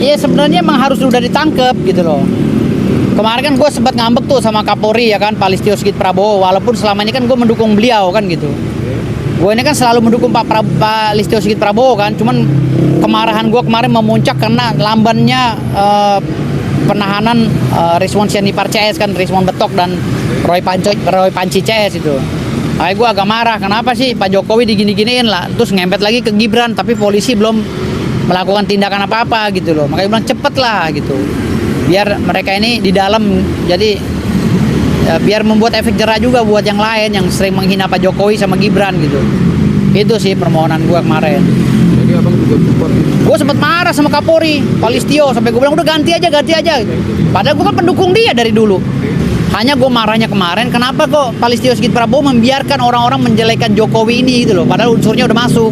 Iya sebenarnya emang harus udah ditangkep gitu loh. Kemarin kan gue sempat ngambek tuh sama Kapolri ya kan, Pak Listio Sigit Prabowo. Walaupun selama ini kan gue mendukung beliau kan gitu. Gue ini kan selalu mendukung Pak Listio Sigit Prabowo kan. Cuman kemarahan gue kemarin memuncak karena lambannya penahanan Rizwan Sianipar CS kan, Rizwan Betok dan Roy Panci CS itu. Gue agak marah, kenapa sih Pak Jokowi digini-giniin lah, terus ngempet lagi ke Gibran, tapi polisi belum melakukan tindakan apa-apa gitu loh. Makanya bilang cepet lah gitu, biar mereka ini di dalam, jadi biar membuat efek jerah juga buat yang lain yang sering menghina Pak Jokowi sama Gibran gitu. Itu sih permohonan gue kemarin. Jadi abang juga support. Gue sempat marah sama Kapolri, Pak Listio, sampai gue bilang udah ganti aja. Padahal gue kan pendukung dia dari dulu. Hanya gue marahnya kemarin, kenapa kok Pak Listio Sigit Prabowo membiarkan orang-orang menjelekan Jokowi ini gitu loh, padahal unsurnya udah masuk.